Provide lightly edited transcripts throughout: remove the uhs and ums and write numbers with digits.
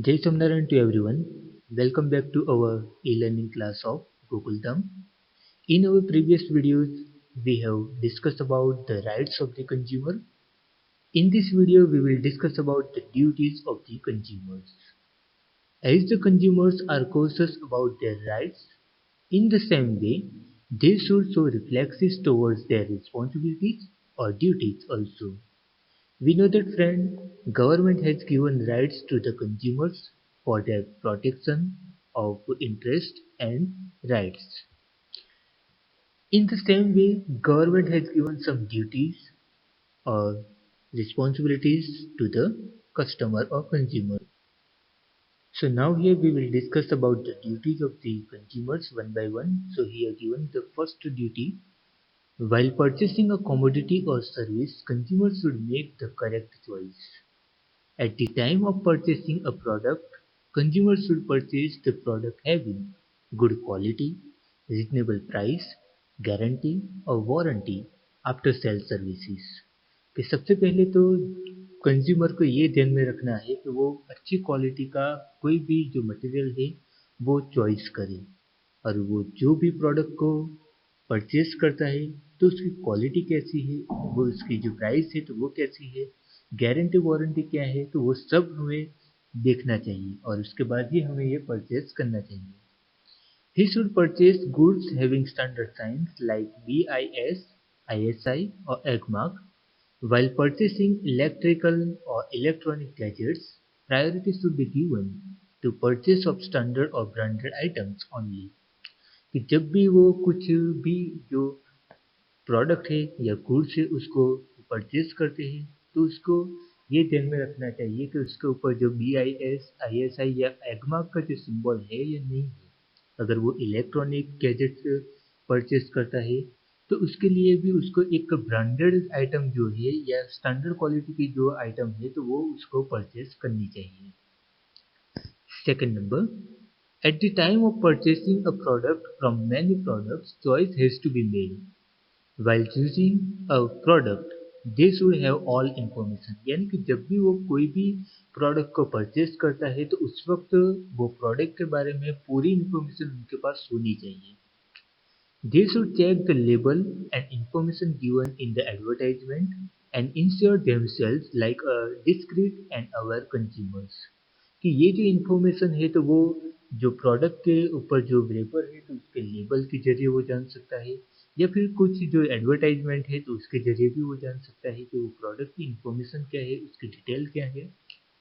Jai Somnaran to everyone. Welcome back to our e-learning class of Gokuldam. In our previous videos, we have discussed about the rights of the consumer. In this video, we will discuss about the duties of the consumers. As the consumers are cautious about their rights, in the same way, they should show reflexes towards their responsibilities or duties also. We know that friend, government has given rights to the consumers for their protection of interest and rights. In the same way, government has given some duties or responsibilities to the customer or consumer. So now here we will discuss about the duties of the consumers one by one. So here given the first duty. While purchasing a commodity or service, consumers should make the correct choice. At the time of purchasing a product, consumers should purchase the product having good quality, reasonable price, guarantee और warranty after sale services कि सबसे पहले तो consumer को ये ध्यान में रखना है कि वो अच्छी क्वालिटी का कोई भी जो मटेरियल है वो चॉइस करे और वो जो भी प्रोडक्ट को परचेस करता है तो उसकी क्वालिटी कैसी है, वो उसकी जो प्राइस है तो वो कैसी है, गारंटी वारंटी क्या है, तो वो सब हमें देखना चाहिए और उसके बाद ही हमें ये परचेस करना चाहिए. He should purchase goods having standard signs like BIS, ISI or EGMARK. While purchasing electrical or electronic gadgets, priority should be given to purchase of standard or branded items only. कि जब भी वो कुछ भी जो product है या goods है उसको परचेस करते हैं तो उसको ये ध्यान में रखना चाहिए कि उसके ऊपर जो BIS, ISI या एगमार्क का जो सिंबल है या नहीं है. अगर वो इलेक्ट्रॉनिक गैजेट परचेस करता है तो उसके लिए भी उसको एक ब्रांडेड आइटम जो है या स्टैंडर्ड क्वालिटी की जो आइटम है तो वो उसको परचेस करनी चाहिए. Second number, at the time of purchasing a product from many products, choice has to be made. While choosing a product, they should have all information. यानी कि जब भी वो कोई भी प्रोडक्ट को परचेस करता है तो उस वक्त वो प्रोडक्ट के बारे में पूरी इंफॉर्मेशन उनके पास होनी चाहिए. They should check the label and information given in the advertisement and ensure themselves like a discreet and aware consumers. कि ये जो इंफॉर्मेशन है तो वो जो प्रोडक्ट के ऊपर जो वेपर है तो उसके लेबल के जरिए वो जान सकता है या फिर कुछ जो एडवर्टाइजमेंट है तो उसके जरिए भी वो जान सकता है कि वो प्रोडक्ट की इंफॉर्मेशन क्या है, उसकी डिटेल क्या है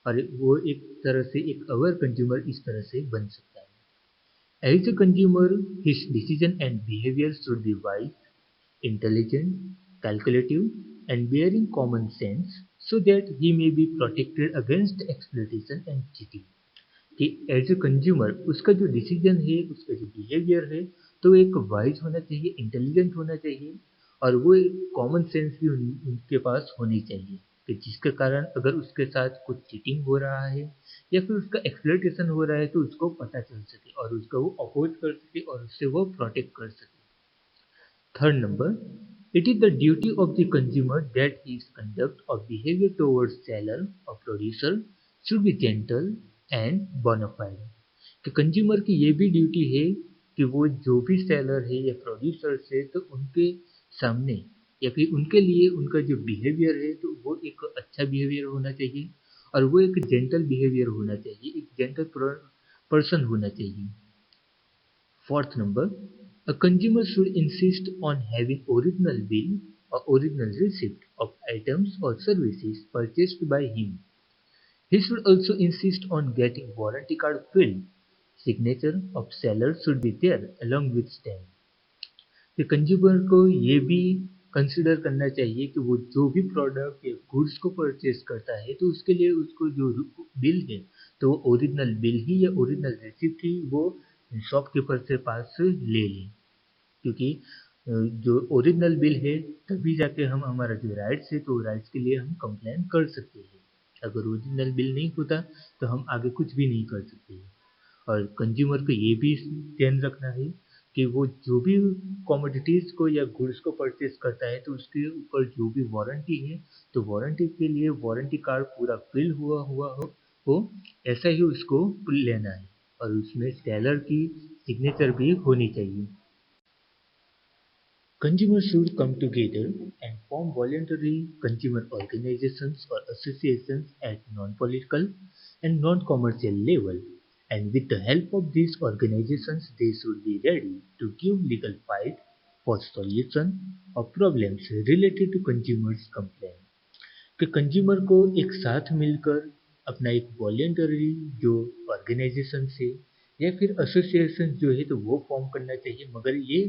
और वो एक तरह से एक अवेयर कंज्यूमर इस तरह से बन सकता है. As a consumer, his decision and behavior should be wise, intelligent, calculative, and bearing common sense so that he may be protected against exploitation and cheating. कि एज ए कंज्यूमर उसका जो decision है, उसका जो बिहेवियर है तो एक wise होना चाहिए, इंटेलिजेंट होना चाहिए और वो एक कॉमन सेंस भी उनके पास होनी चाहिए कि जिसके कारण अगर उसके साथ कुछ चीटिंग हो रहा है या फिर उसका एक्सप्लॉइटेशन हो रहा है तो उसको पता चल सके और उसका वो अपोज कर सके और उससे वो प्रोटेक्ट कर सके. Third number, it is the duty of the consumer that his conduct or behavior towards seller or producer should be gentle and bona fide. कि कंज्यूमर की ये भी ड्यूटी है कि वो जो भी सेलर है या प्रोड्यूसर है तो उनके सामने या फिर उनके लिए उनका जो बिहेवियर है तो वो एक अच्छा बिहेवियर होना चाहिए और वो एक जेंटल बिहेवियर होना चाहिए, एक जेंटल पर्सन होना चाहिए. Fourth number, a consumer should insist on having original bill or original receipt of items or services purchased by him. He should also insist on getting warranty card filled. Signature of seller should be there along with stamp. कि consumer को ये भी consider करना चाहिए कि वो जो भी प्रोडक्ट या गुड्स को परचेस करता है तो उसके लिए उसको जो बिल है तो वो ओरिजिनल बिल ही या ओरिजिनल रिसिप्ट ही वो शॉपकीपर से पास ले लें. क्योंकि जो ओरिजिनल बिल है तभी जाके हम हमारा जो राइट्स है तो राइट्स के लिए हम कंप्लेन कर सकते हैं. अगर ओरिजिनल बिल नहीं होता तो हम आगे कुछ भी नहीं कर सकते. और कंज्यूमर को ये भी ध्यान रखना है कि वो जो भी कमोडिटीज को या गुड्स को परचेस करता है तो उसके ऊपर जो भी वारंटी है तो वारंटी के लिए वारंटी कार्ड पूरा फिल हुआ हुआ हो को ऐसा ही उसको लेना है और उसमें सेलर की सिग्नेचर भी होनी चाहिए। Consumers should come together and form voluntary consumer organizations or associations at non-political and non-commercial level. And with the help of these organizations, they should be ready to give legal fight for solution of problems related to consumers' complaint. कि consumer को एक साथ मिलकर अपना एक voluntary जो organisation से या फिर एसोसिएशन जो है तो वो फॉर्म करना चाहिए, मगर ये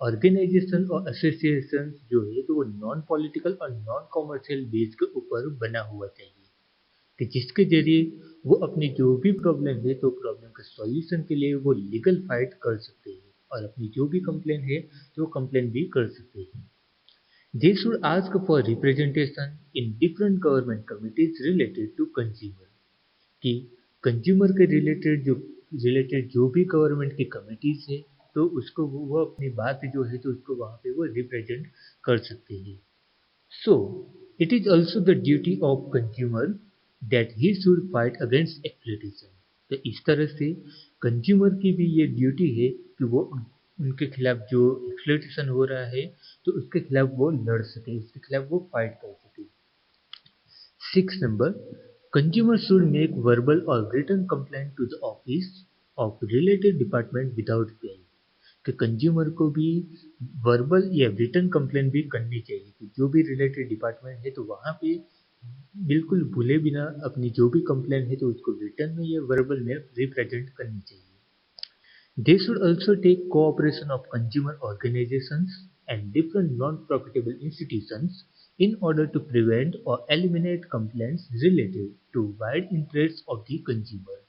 ऑर्गेनाइजेशन और एसोसिएशन जो है तो वो नॉन पॉलिटिकल और नॉन कॉमर्शियल बेस के ऊपर बना हुआ चाहिए कि जिसके जरिए वो अपनी जो भी प्रॉब्लम है तो प्रॉब्लम के सॉल्यूशन के लिए वो लीगल फाइट कर सकते हैं और अपनी जो भी कंप्लेन है तो वो कंप्लेन भी कर सकते हैं। They should ask for representation in different government committees related to consumer कि कंज्यूमर के रिलेटेड जो भी गवर्नमेंट की कमिटीज है तो उसको वो अपनी बात जो है तो उसको वहाँ पे वो रिप्रेजेंट कर सकते हैं। So it is also the duty of consumer that he should fight against exploitation। तो इस तरह से कंज्यूमर की भी ये ड्यूटी है कि वो उनके खिलाफ जो एक्सप्लॉइटेशन हो रहा है तो उसके खिलाफ वो लड़ सके, उसके खिलाफ वो फाइट कर सके। 6 number, consumers should make verbal or written complaint to the office of related department without fear। कि कंज्यूमर को भी वर्बल या रिटन कंप्लेन भी करनी चाहिए कि जो भी रिलेटेड डिपार्टमेंट है तो वहाँ पे बिल्कुल भूले बिना अपनी जो भी कंप्लेन है तो उसको रिटन में या वर्बल में रिप्रेजेंट करनी चाहिए। They should also take cooperation of consumer organizations and different non-profitable institutions in order to prevent or eliminate complaints related to wide interests of the consumer।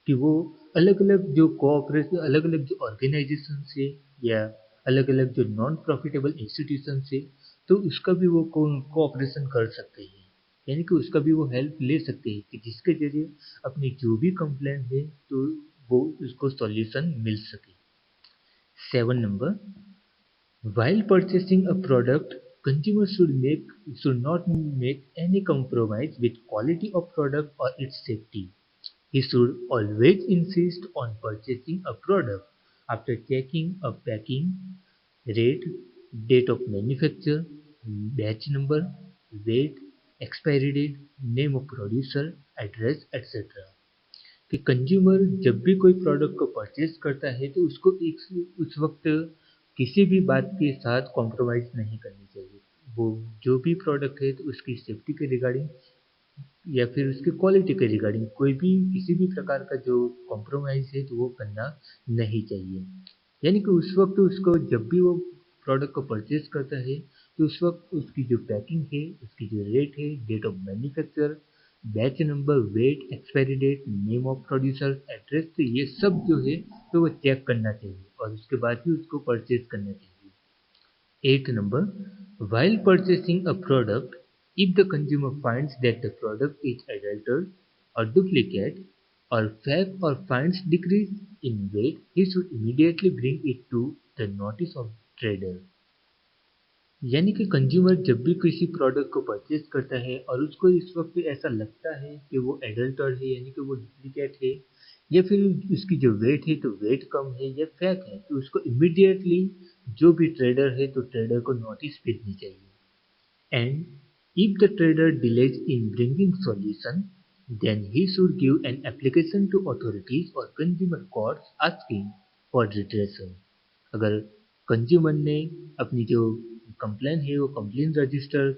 कि वो अलग अलग जो कोऑपरेशन अलग अलग जो ऑर्गेनाइजेशन से या अलग अलग जो नॉन प्रॉफिटेबल इंस्टीट्यूशन से तो उसका भी वो कोऑपरेशन कर सकते हैं, यानी कि उसका भी वो हेल्प ले सकते हैं कि जिसके जरिए अपनी जो भी कंप्लेन है तो वो उसको सॉल्यूशन मिल सके। 7 number, while purchasing a product, consumers should not make any compromise with quality of product or its safety। He should always insist on purchasing a product after checking a packing, rate, date of manufacture, batch number, weight, expiry date, name of producer, address, etc। कि consumer जब भी कोई product को purchase करता है तो उसको उस वक्त किसी भी बात के साथ कॉम्प्रोमाइज़ नहीं करनी चाहिए। वो जो भी प्रोडक्ट है तो उसकी सेफ्टी के रिगार्डिंग या फिर उसकी क्वालिटी के रिगार्डिंग कोई भी किसी भी प्रकार का जो कॉम्प्रोमाइज़ है तो वो करना नहीं चाहिए। यानी कि उस वक्त उसको जब भी वो प्रोडक्ट को परचेज करता है तो उस वक्त उसकी जो पैकिंग है, उसकी जो रेट है, date of manufacture, batch number, weight, expiry date, name of producer, address, तो ये सब जो है तो वो चेक करना चाहिए और उसके बाद ही उसको परचेज करना चाहिए। 8 number, while purchasing a product, if the consumer finds that the product is adulterated or duplicate or fake or finds decrease in weight, he should immediately bring it to the notice of trader। यानी कि consumer जब भी किसी product को purchase करता है और उसको इस वक्त ऐसा लगता है कि वो एडल्टर है यानी कि वो डुप्लीकेट है या फिर उसकी जो वेट है तो वेट कम है या फेक है तो उसको इमीडिएटली जो भी ट्रेडर है तो ट्रेडर को नोटिस भेजनी चाहिए। And if the trader delays in bringing solution then he should give an application to authorities और consumer courts asking for redressal. अगर कंज्यूमर ने अपनी जो कंप्लेन है वो कंप्लेन रजिस्टर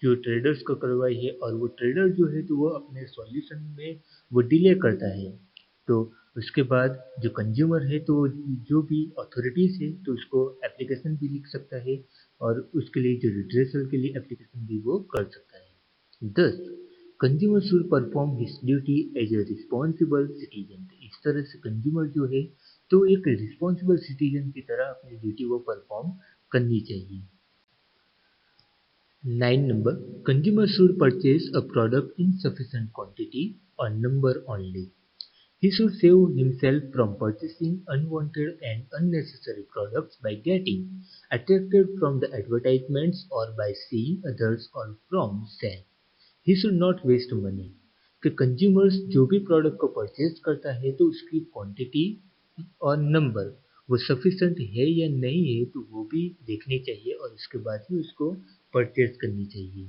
जो ट्रेडर्स को करवाई है और वो ट्रेडर जो है तो वो अपने सॉल्यूशन में वो डिले करता है तो उसके बाद जो कंज्यूमर है तो जो भी अथॉरिटीज़ है तो उसको एप्लीकेशन भी लिख सकता है और उसके लिए जो रिट्रेसल के लिए एप्लीकेशन भी वो कर सकता है। 10 consumer should perform his duty as a responsible citizen. इस तरह से कंज्यूमर जो है तो एक रिस्पॉन्सिबल सिटीजन की तरह अपनी ड्यूटी वो परफॉर्म करनी चाहिए। 9 number, consumer should purchase a product in sufficient quantity or number only। He should save himself from purchasing unwanted and unnecessary products by getting attracted from the advertisements or by seeing others or from sale। He should not waste money। कि consumers जो भी product को purchase करता है तो उसकी quantity और number वो सफिशिएंट है या नहीं है तो वो भी देखनी चाहिए और उसके बाद ही उसको परचेज करनी चाहिए।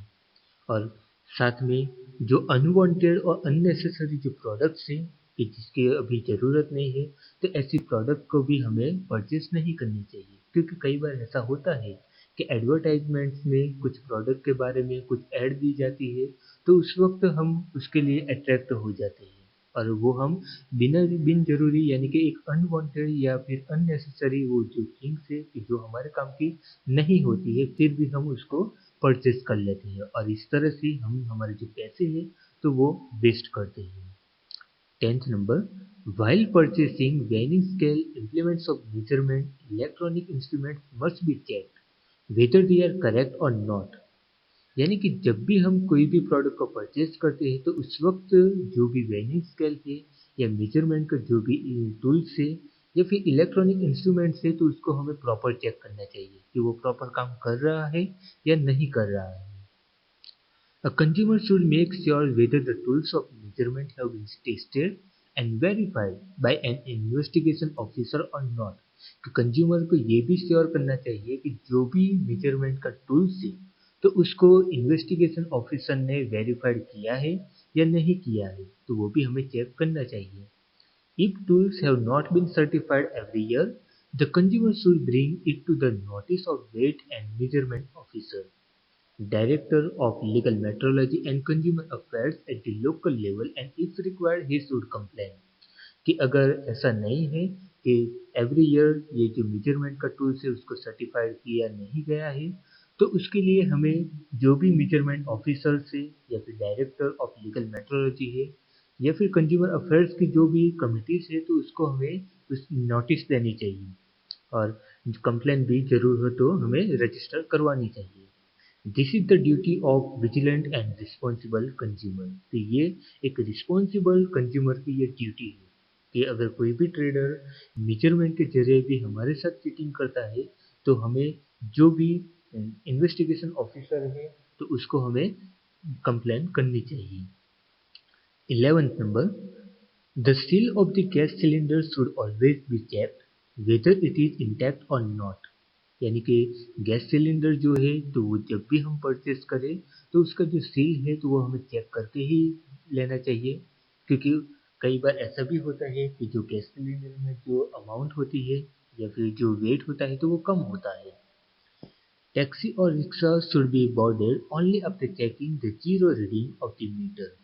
और साथ में जो अनवांटेड और अननेसेसरी जो प्रोडक्ट्स हैं कि जिसकी अभी ज़रूरत नहीं है तो ऐसी प्रोडक्ट को भी हमें परचेज नहीं करनी चाहिए, क्योंकि कई बार ऐसा होता है कि एडवर्टाइजमेंट्स में कुछ प्रोडक्ट के बारे में कुछ ऐड दी जाती है तो उस वक्त हम उसके लिए अट्रैक्ट हो जाते हैं और वो हम बिन जरूरी यानी कि एक अनवांटेड या फिर अननेसेसरी वो जो थिंग्स है कि जो हमारे काम की नहीं होती है फिर भी हम उसको परचेज कर लेते हैं और इस तरह से हम हमारे जो पैसे हैं तो वो वेस्ट करते हैं। 10th number, while purchasing weighing scale implements of measurement electronic instruments must be checked whether they are correct or not। यानी कि जब भी हम कोई भी प्रोडक्ट को परचेज करते हैं तो उस वक्त जो भी वेइंग स्केल है या मेजरमेंट का जो भी टूल्स है या फिर इलेक्ट्रॉनिक इंस्ट्रूमेंट्स है तो उसको हमें प्रॉपर चेक करना चाहिए कि वो प्रॉपर काम कर रहा है या नहीं कर रहा है। A consumer should make sure whether the tools of measurement have been tested and verified by an investigation officer or not। कि कंज्यूमर को ये भी श्योर करना चाहिए कि जो भी मेजरमेंट का टूल्स है तो उसको इन्वेस्टिगेशन ऑफिसर ने वेरीफाइड किया है या नहीं किया है तो वो भी हमें चेक करना चाहिए। If tools have not been certified every year, the consumer should bring it to the notice of weight and measurement officer, Director of Legal Metrology and Consumer Affairs at the local level, and if required he should complain। कि अगर ऐसा नहीं है कि every year ये जो measurement का tools है उसको सर्टिफाइड किया नहीं गया है तो उसके लिए हमें जो भी मेजरमेंट ऑफिसर से या फिर डायरेक्टर ऑफ लीगल मेट्रोलॉजी है या फिर कंज्यूमर अफेयर्स की जो भी कमिटीज है तो उसको हमें उस नोटिस देनी चाहिए और कंप्लेन भी जरूर हो तो हमें रजिस्टर करवानी चाहिए। This is the duty of vigilant and responsible consumer. तो ये एक रिस्पॉन्सिबल कंज्यूमर की ये ड्यूटी है कि अगर कोई भी ट्रेडर मेजरमेंट के जरिए भी हमारे साथ चीटिंग करता है तो हमें जो भी इन्वेस्टिगेशन ऑफिसर है तो उसको हमें कंप्लेन करनी चाहिए। 11th number, the seal of the gas cylinder should always be checked whether it is intact or not। यानी कि गैस सिलेंडर जो है तो वो जब भी हम परचेज करें तो उसका जो सील है तो वो हमें चेक करके ही लेना चाहिए, क्योंकि कई बार ऐसा भी होता है कि जो गैस सिलेंडर में जो अमाउंट होती है या फिर जो वेट होता है तो वो कम होता है। टैक्सी और rickshaw should be boarded only after checking the zero reading of the meter.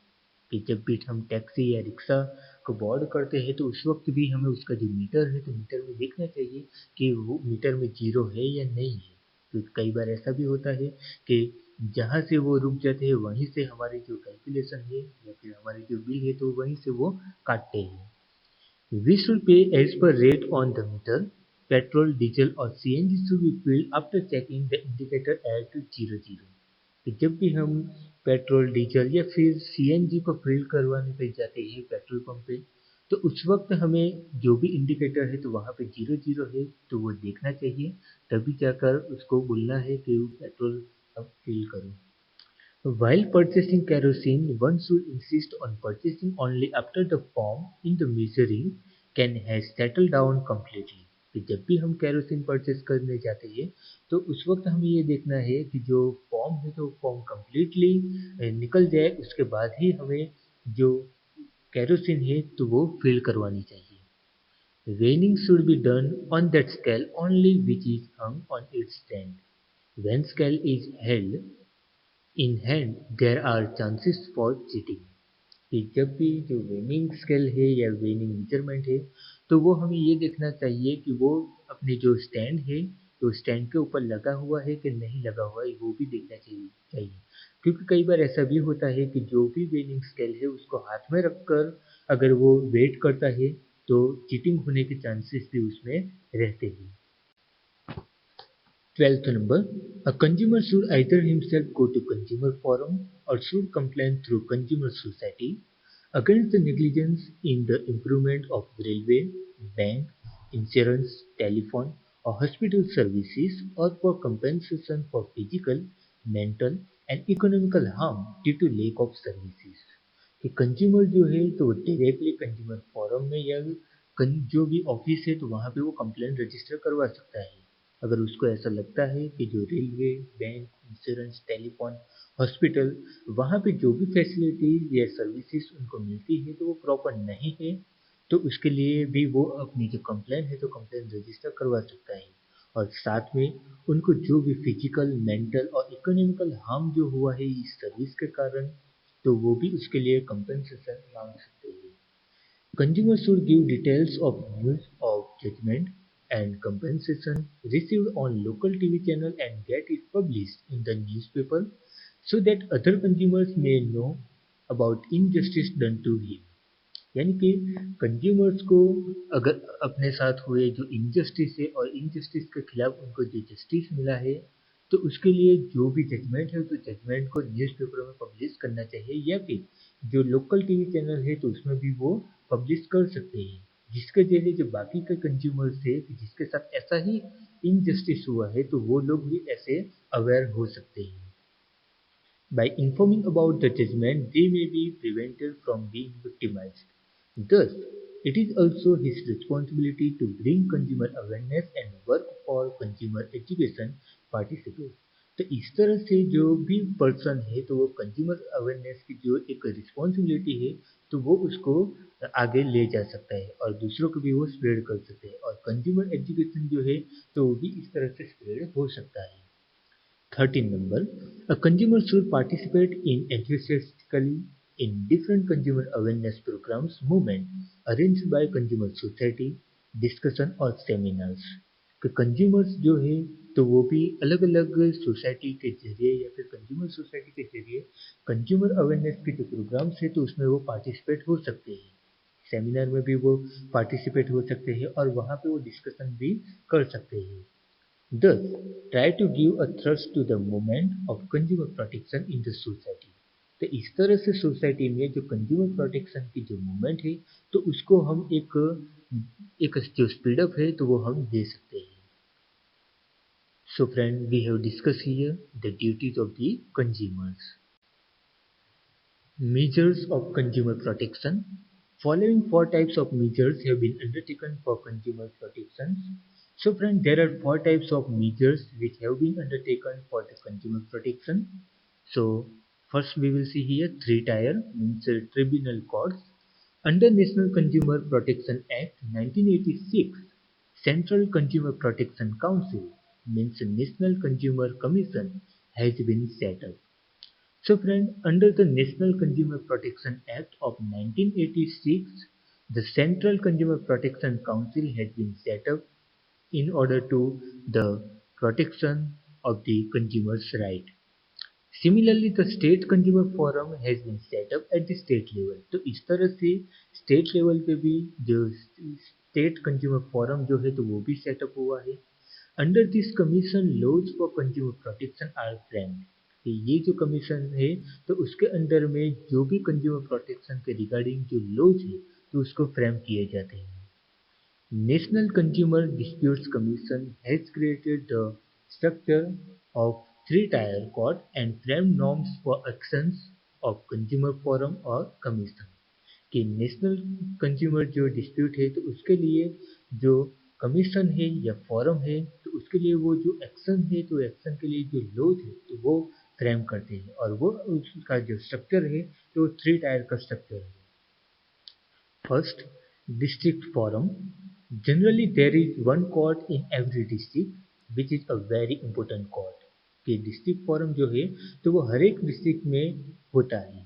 कि जब भी हम टैक्सी या रिक्शा को बोर्ड करते हैं तो उस वक्त भी हमें उसका जो मीटर है तो मीटर में देखना चाहिए कि वो मीटर में जीरो है या नहीं है। तो कई बार ऐसा भी होता है कि जहाँ से वो रुक जाते हैं वहीं से हमारी जो कैलकुलेशन है या फिर हमारी जो बिल है तो वहीं से वो काटते हैं। We should pay as per rate on the meter. Petrol, diesel और CNG should be filled after checking the indicator at 00। तो जब भी हम पेट्रोल डीजल या फिर सीएनजी को फिल करवाने पे जाते हैं पेट्रोल पंप पे तो उस वक्त हमें जो भी इंडिकेटर है तो वहाँ पे 00 है तो वो देखना चाहिए, तभी जाकर उसको बोलना है कि वो पेट्रोल अब फिल करो। While purchasing kerosene, one should insist on purchasing only after the foam in the measuring can has settled down completely। कि जब भी हम केरोसिन परचेज करने जाते हैं तो उस वक्त हमें ये देखना है कि जो फॉर्म है तो फॉर्म कम्प्लीटली निकल जाए उसके बाद ही हमें जो केरोसिन है तो वो फिल करवानी चाहिए। Weighing should be done on that scale only which is hung on its stand। When scale is held in hand there are chances for cheating. कि जब भी जो वेनिंग स्केल है या वेनिंग मेजरमेंट है तो वो हमें ये देखना चाहिए कि वो अपने जो स्टैंड है तो स्टैंड के ऊपर लगा हुआ है कि नहीं लगा हुआ है वो भी देखना चाहिए, क्योंकि कई बार ऐसा भी होता है कि जो भी वेनिंग स्केल है उसको हाथ में रखकर अगर वो वेट करता है तो चीटिंग होने के चांसेस भी उसमें रहते हैं। 12th number, a consumer should either himself go to consumer forum or should complain through consumer society against the negligence in the improvement of railway, bank, insurance, telephone or hospital services or for compensation for physical, mental and economical harm due to lack of services। कि consumer जो है तो directly consumer forum में या जो भी office है तो वहाँ पे वो कंप्लेंट रजिस्टर करवा सकता है। अगर उसको ऐसा लगता है कि जो railway, bank, insurance, telephone, hospital, वहाँ पे जो भी फैसिलिटीज या सर्विसेज उनको मिलती है तो वो प्रॉपर नहीं है, तो उसके लिए भी वो अपनी जो कंप्लेंट है तो कंप्लेंट रजिस्टर करवा सकता है। और साथ में उनको जो भी फिजिकल, मेंटल और इकोनॉमिकल हार्म जो हुआ है इस सर्विस के कारण, तो वो भी उसके लिए कंपेंसेशन मांग सकते हैं। Consumers should give details of news of judgment and compensation received on local TV channel and get it published in the newspaper so that other consumers may know about injustice done to him. यानी कि consumers को अगर अपने साथ हुए जो injustice है और इनजस्टिस के खिलाफ उनको जो जस्टिस मिला है, तो उसके लिए जो भी जजमेंट है तो जजमेंट को न्यूज़पेपर में पब्लिश करना चाहिए या फिर जो लोकल टीवी चैनल है तो उसमें भी वो पब्लिश कर सकते हैं, जिसके जरिए जो बाकी के कंज्यूमर्स है कि जिसके साथ ऐसा ही इनजस्टिस हुआ है तो वो लोग भी ऐसे अवेयर हो सकते हैं। By informing about the judgment, they may be prevented from being victimized. Thus, it is also his responsibility to bring consumer awareness and work for consumer education participate. तो इस तरह से जो भी पर्सन है तो वो कंज्यूमर अवेयरनेस की जो एक रिस्पॉन्सिबिलिटी है तो वो उसको आगे ले जा सकता है और दूसरों को भी वो स्प्रेड कर सकते हैं, और कंज्यूमर एजुकेशन जो है तो वो भी इस तरह से स्प्रेड हो सकता है। 13 number, a consumer should participate in enthusiastically in different consumer awareness programs movement arranged by consumer society, discussion और seminars। कि कंज्यूमर्स जो है तो वो भी अलग अलग सोसाइटी के जरिए या फिर कंज्यूमर सोसाइटी के जरिए कंज्यूमर अवेयरनेस के जो प्रोग्राम्स है तो उसमें वो पार्टिसिपेट हो सकते हैं, सेमिनार में भी वो पार्टिसिपेट हो सकते हैं और वहाँ पे वो डिस्कशन भी कर सकते हैं। Thus, try to give a thrust to the movement of consumer protection in the society। तो इस तरह से सोसाइटी में जो कंज्यूमर प्रोटेक्शन की जो मूवमेंट है तो उसको हम एक जो स्पीड अप है तो वो हम दे सकते हैं। So friend, we have discussed here the duties of the consumers. Measures of consumer protection. Following four types of measures have been undertaken for consumer protection. So friend, there are four types of measures which have been undertaken for the consumer protection. So first we will see here three-tier means tribunal courts. Under National Consumer Protection Act 1986, Central Consumer Protection Council means National Consumer Commission has been set up. So friend, under the National Consumer Protection Act of 1986, the Central Consumer Protection Council has been set up in order to the protection of the consumer's right. Similarly, the State Consumer Forum has been set up at the state level. तो इस तरह से state level पे भी जो state consumer forum जो है तो वो भी सेटअप हुआ है। Under this commission laws for consumer protection are framed. ये जो कमीशन है तो उसके अंदर में जो भी कंज्यूमर प्रोटेक्शन के रिगार्डिंग जो लॉज है तो उसको फ्रेम किए जाते हैं। National Consumer Disputes Commission has created the structure of three-tier court and framed norms for actions of consumer forum और commission। कि नेशनल कंज्यूमर जो डिस्प्यूट है तो उसके लिए जो कमीशन है या फॉरम है तो उसके लिए वो जो एक्शन है तो एक्शन के लिए जो लॉज है तो वो फ्रेम करते हैं, और वो उसका जो स्ट्रक्चर है तो थ्री टायर का स्ट्रक्चर है। First, district forum. Generally, there is one court in every district, which is a very important court. कि डिस्ट्रिक्ट फोरम जो है तो वो हर एक डिस्ट्रिक्ट में होता है।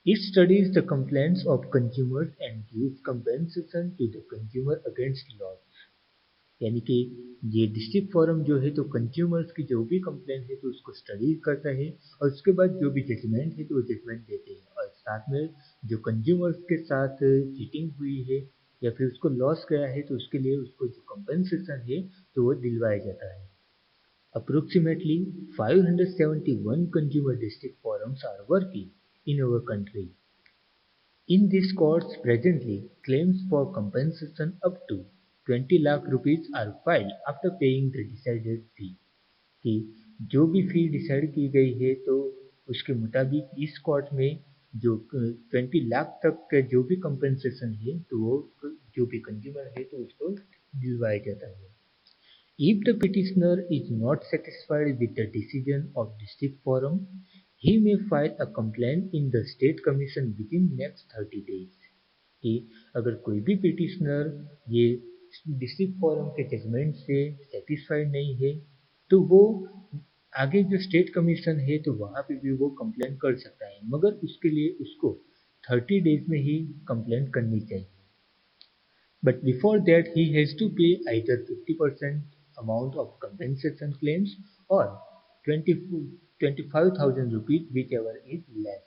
It studies the complaints of consumers and gives compensation to the consumer against loss। यानी कि ये डिस्ट्रिक्ट फोरम जो है तो कंज्यूमर्स की जो भी कंप्लेंट है तो उसको स्टडी करता है और उसके बाद जो भी जजमेंट है तो वो जजमेंट देते हैं, और साथ में जो कंज्यूमर्स के साथ चीटिंग हुई है या फिर उसको लॉस गया है तो उसके लिए उसको जो कंपनसेशन है तो वो दिलवाया जाता है। Approximately 571 consumer district forums are working in our country. In these courts presently, claims for compensation up to 20 lakh rupees are filed after paying the decided fee। कि जो भी फी डिसाइड की गई है तो उसके मुताबिक इस कोर्ट में जो 20 लाख तक का जो भी कंपेंसेशन है तो वो जो भी कंज्यूमर है तो उसको दिलवाया जाता है। If the petitioner is not satisfied with the decision of district forum, he may file a complaint in the state commission within next 30 days. कि अगर कोई भी पिटिशनर ये डिस्ट्रिक्ट फोरम के जजमेंट से सेटिस्फाइड नहीं है तो वो आगे जो स्टेट कमीशन है तो वहाँ पे भी वो कंप्लेन कर सकता है, मगर उसके लिए उसको 30 डेज में ही कंप्लेन करनी चाहिए। But before that, he has to pay either 50% amount of compensation claims or 20 25,000 rupees, whichever is less.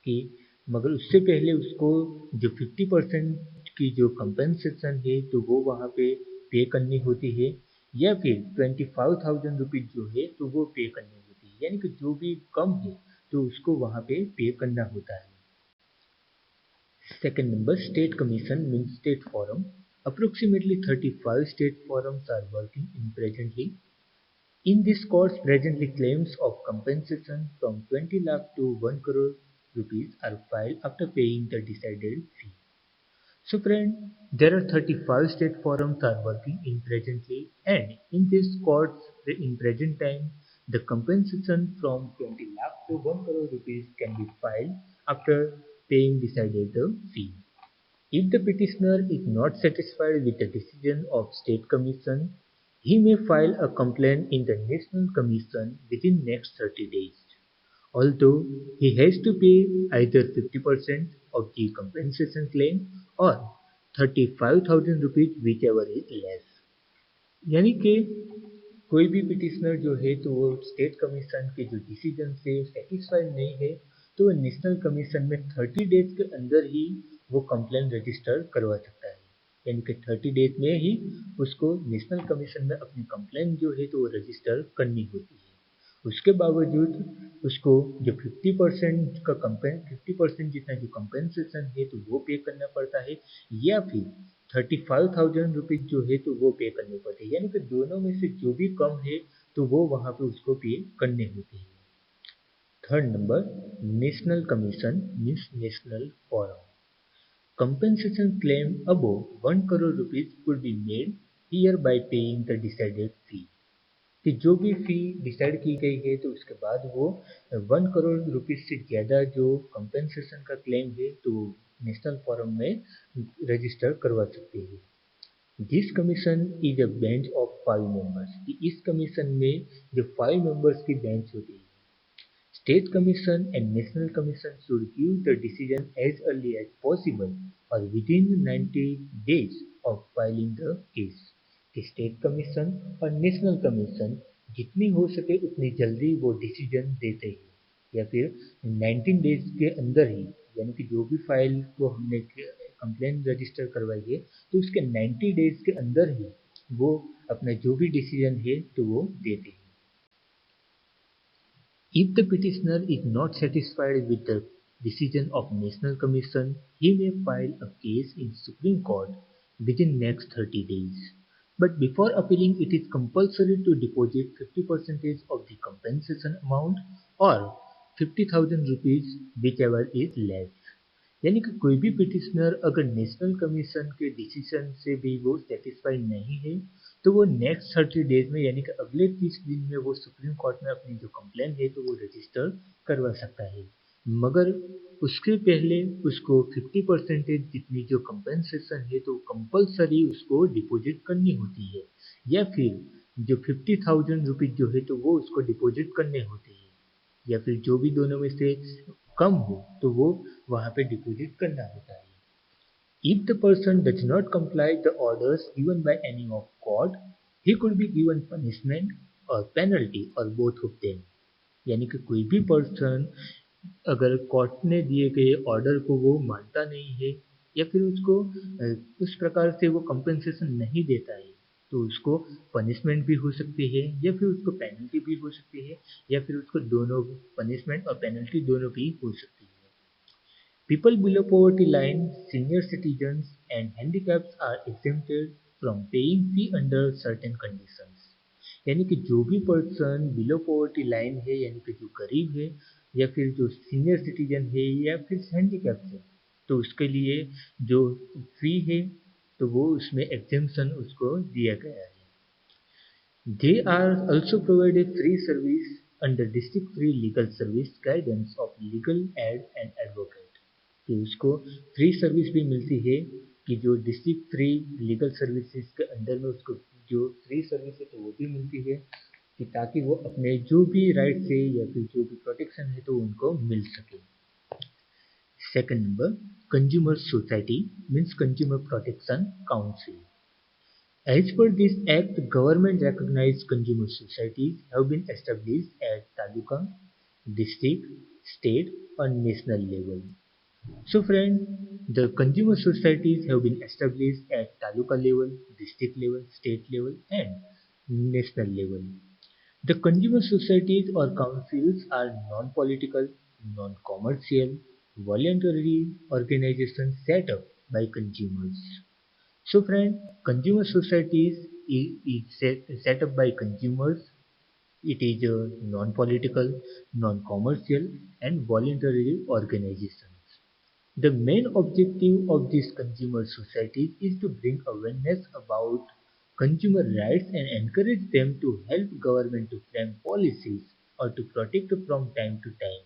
कि मगर उससे पहले उसको जो 50% की जो कंपेंसेशन है तो वो वहाँ पे करनी होती है, या फिर 25,000 रुपीज जो है तो वो पे करनी होती है, यानी कि जो भी कम है तो उसको वहाँ पे करना होता है। Second number, state commission means state forum. Approximately 35 state forums are working in presently. In this course, presently claims of compensation from 20 lakh to 1 crore rupees are filed after paying the decided fee. So friend, there are 35 state forums are working in presently, and in this courts in present time the compensation from 20 lakh to 1 crore rupees can be filed after paying decided the fee. If the petitioner is not satisfied with the decision of State Commission, he may file a complaint in the National Commission within next 30 days. Although he has to pay either 50% of the compensation claim or 35,000 rupees, whichever is less. यानी कि कोई भी petitioner जो है तो वो state commission के जो डिसीजन से सेटिस्फाइड नहीं है तो वो नेशनल कमीशन में 30 डेज के अंदर ही वो कंप्लेन रजिस्टर करवा सकता है, यानी कि 30 डेज में ही उसको नेशनल कमीशन में अपनी कंप्लेन जो है तो वो रजिस्टर करनी होती है। उसके बावजूद उसको जो 50% का 50% जितना जो कंपेंसेशन है तो वो पे करना पड़ता है, या फिर 35,000 रुपीज जो है तो वो पे करने पड़ते हैं, यानी कि दोनों में से जो भी कम है तो वो वहाँ पे उसको पे करने होते हैं। Third number, national commission means national forum. Compensation claim above 1 crore rupees could be made here by paying the decided fee. कि जो भी फी डिसाइड की गई है तो उसके बाद वो 1 करोड़ रुपीज से ज़्यादा जो कंपेंसेशन का क्लेम है तो नेशनल फोरम में रजिस्टर करवा सकते हैं। This commission is a bench of 5 members, कि इस कमीशन में जो 5 मेंबर्स की बेंच होती है। State Commission and National Commission should give the decision as early as possible or within 90 days of filing the case. कि स्टेट कमीशन और national commission जितनी हो सके उतनी जल्दी वो डिसीजन देते हैं, या फिर 19 डेज के अंदर ही, यानी कि जो भी फाइल को हमने कंप्लेन रजिस्टर करवाई है तो उसके 90 डेज के अंदर ही वो अपना जो भी डिसीजन है तो वो देते हैं। If the petitioner is not satisfied with the decision of National Commission, he may file a case in Supreme Court within next 30 days. But before appealing, it is compulsory to deposit 50% of the compensation amount or 50,000 rupees, whichever is less. यानी कि कोई भी petitioner अगर national commission के decision से भी वो satisfied नहीं है तो वो नेक्स्ट 30 डेज में, यानी कि अगले 30 दिन में वो सुप्रीम कोर्ट में अपनी जो कंप्लेन है तो वो रजिस्टर करवा सकता है, मगर उसके पहले उसको 50% जितनी जो कंपेंसेशन है तो कंपलसरी उसको डिपॉजिट करनी होती है, या फिर जो 50,000 रुपीज जो है तो वो उसको डिपॉजिट करने होते हैं, या फिर जो भी दोनों में से कम हो तो वो वहाँ पे डिपॉजिट करना होता है। If the person does not comply the orders given by any of court, he could be given punishment or penalty or both of them. यानी कि कोई भी पर्सन अगर कोर्ट ने दिए गए ऑर्डर को वो मानता नहीं है या फिर उसको उस प्रकार से वो कंपेंसेशन नहीं देता है तो उसको पनिशमेंट भी हो सकती है या फिर उसको पेनल्टी भी हो सकती है, या फिर उसको दोनों पनिशमेंट और पेनल्टी दोनों भी हो सकती है। People below poverty line, senior citizens, and handicaps are exempted from paying fee under certain conditions. यानी कि जो भी पर्सन बिलो पॉवर्टी लाइन है यानी कि जो गरीब है या फिर जो सीनियर सिटीजन है या फिर हैंडीकैप्ड है, तो उसके लिए जो फी है तो वो उसमें एग्जेम्पशन उसको दिया गया है। They are also provide a free service under district free legal service guidance of legal aid and advocate, कि उसको फ्री सर्विस भी मिलती है कि जो डिस्ट्रिक्ट फ्री लीगल सर्विसेज के अंडर में उसको जो फ्री सर्विस है तो वो भी मिलती है कि ताकि वो अपने जो भी राइट्स है या फिर जो भी प्रोटेक्शन है तो उनको मिल सके। Second number, consumer society means consumer protection council. As per this act, government-recognized consumer societies have been established at taluka, district, state, or national level. So, friends, the consumer societies have been established at taluka level, district level, state level, and national level. The consumer societies or councils are non-political, non-commercial, voluntary organizations set up by consumers. So friend, consumer societies is set up by consumers. It is a non-political, non-commercial and voluntary organizations. The main objective of these consumer societies is to bring awareness about consumer rights and encourage them to help government to frame policies or to protect from time to time.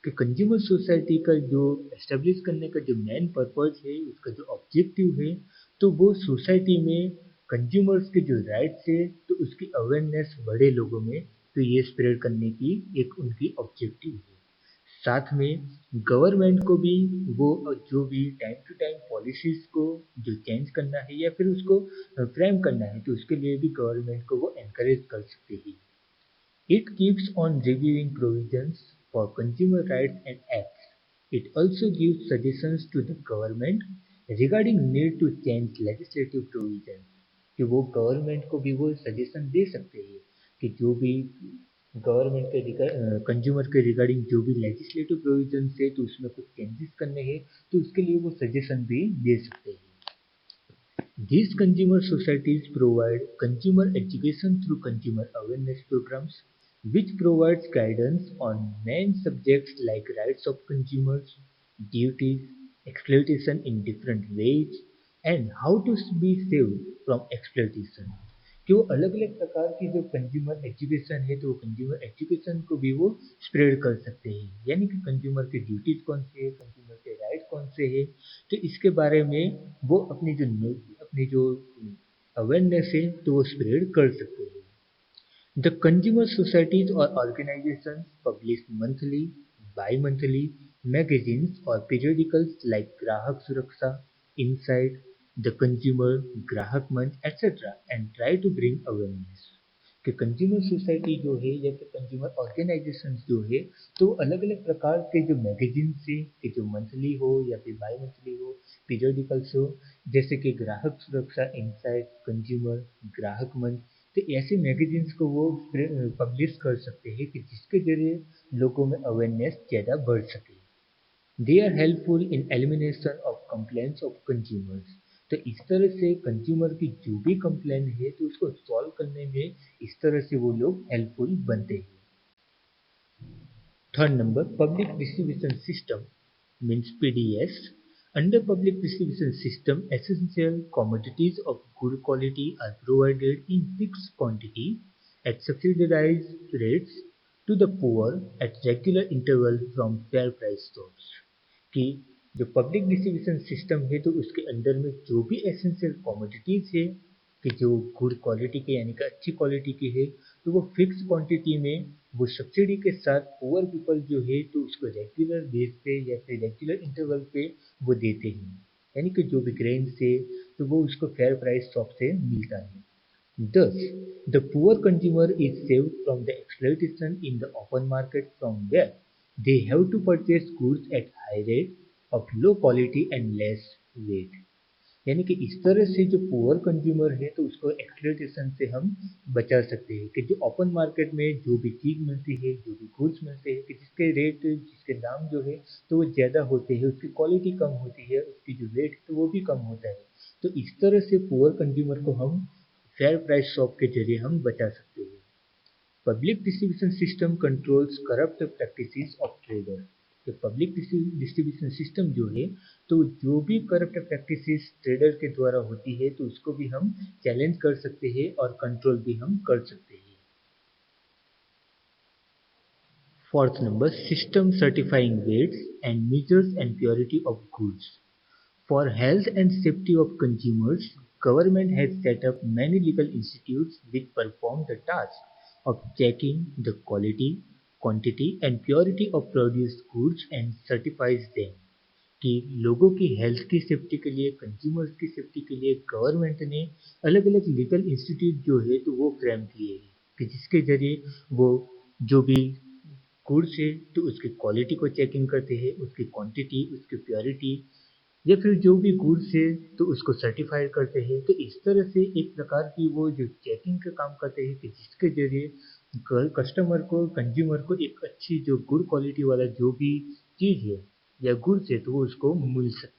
कि consumer society का जो establish करने का जो main purpose है, उसका जो objective है, तो वो सोसाइटी में कंज्यूमर्स के जो राइट्स है तो उसकी अवेयरनेस बढ़े लोगों में, तो ये स्प्रेड करने की एक उनकी ऑब्जेक्टिव है। साथ में गवर्नमेंट को भी वो जो भी टाइम टू टाइम पॉलिसीज को जो चेंज करना है या फिर उसको फ्रेम करना है तो उसके लिए भी गवर्नमेंट को वो एनकरेज कर सकते हैं। It keeps on reviewing provisions for consumer rights and acts. It also gives suggestions to the government regarding need to change legislative provisions, कि वो गवर्नमेंट को भी वो सजेशन दे सकते हैं कि जो भी गवर्नमेंट के कंज्यूमर के रिगार्डिंग जो भी लेजिस्लेटिव प्रोविजन है तो उसमें कुछ चेंजेस करने हैं तो उसके लिए वो सजेशन भी दे सकते हैं। These consumer societies provide consumer education through consumer awareness programs, which provides guidance on main subjects like rights of consumers, duties, exploitation in different ways, and how to be saved from exploitation. कि वो अलग अलग प्रकार की जो consumer education है तो वो कंज्यूमर एजुकेशन को भी वो स्प्रेड कर सकते हैं, यानी कि कंज्यूमर के ड्यूटीज कौन से है, कंज्यूमर के राइट कौन से है, तो इसके बारे में वो अपनी जो अवेयरनेस है तो वो स्प्रेड कर सकते हैं। The consumer societies or organizations publish monthly, bi-monthly magazines or periodicals like Grahak Suraksha, Insight, The Consumer, Grahak Manch, etc. and try to bring awareness. कि कंज्यूमर सोसाइटी जो है या फिर कंज्यूमर ऑर्गेनाइजेशंस जो है तो अलग अलग प्रकार के जो मैगजीन से कि जो मंथली हो या फिर बाई मंथली हो, पीरियडिकल्स हो, जैसे कि ग्राहक सुरक्षा, इनसाइट, कंज्यूमर, ग्राहक मंच, तो ऐसे मैगजीन्स को वो पब्लिश कर सकते हैं कि जिसके जरिए लोगों में अवेयरनेस ज़्यादा बढ़ सके। They are helpful in elimination of complaints of consumers, तो इस तरह से कंज्यूमर की जो भी कंप्लेंट है तो उसको सॉल्व करने में इस तरह से वो लोग हेल्पफुल बनते हैं। Third number, public distribution system means PDS. Under public distribution system, essential commodities of good quality are provided in fixed quantity at subsidized rates to the poor at regular interval from fair price stores। कि जो public distribution system है तो उसके अंदर में जो भी essential commodities है कि जो गुड क्वालिटी के यानी कि अच्छी क्वालिटी की है तो वो फिक्स क्वांटिटी में वो सब्सिडी के साथ पुअर पीपल जो है तो उसको रेगुलर बेस पे या फिर रेगुलर इंटरवल पे वो देते हैं, यानी कि जो भी ग्रेन से तो वो उसको फेयर प्राइस शॉप से मिलता है। Thus, the poor consumer is saved from the exploitation in the open market from where they have to purchase goods at high rate of low quality and less weight। यानी कि इस तरह से जो poor consumer है तो उसको exploitation से हम बचा सकते हैं कि जो ओपन मार्केट में जो भी चीज़ मिलती है, जो भी गुड्स मिलते हैं कि जिसके रेट जिसके दाम जो है तो वो ज़्यादा होते हैं, उसकी क्वालिटी कम होती है, उसकी जो रेट है तो वो भी कम होता है। तो इस तरह से पुअर कंज्यूमर को हम फेयर प्राइस शॉप के जरिए हम बचा सकते हैं। Public distribution system controls corrupt practices of trader. तो पब्लिक डिस्ट्रीब्यूशन सिस्टम जो है, तो जो भी करप्ट प्रैक्टिसेस ट्रेडर के द्वारा होती है तो उसको भी हम चैलेंज कर सकते हैं और कंट्रोल भी हम कर सकते हैं। Fourth number, system certifying weights and measures and purity of goods. For health and safety of consumers, government has set up many legal institutes which perform the task of checking the quality, quantity and purity of produced goods and certifies them। कि लोगों की health की safety के लिए, consumers की safety के लिए government ने अलग अलग लीगल इंस्टीट्यूट जो है तो वो फ्रेम किए हैं कि जिसके जरिए वो जो भी गुड्स है तो उसकी क्वालिटी को चेकिंग करते हैं, उसकी क्वांटिटी, उसकी प्योरिटी या फिर जो भी गुड्स है तो उसको सर्टिफाइड करते हैं। तो इस तरह से एक प्रकार की वो जो चेकिंग का काम करते हैं कि जिसके जरिए कस्टमर को, कंज्यूमर को एक अच्छी जो गुड क्वालिटी वाला जो भी चीज़ है या गुड्स है तो वो उसको मिल सके।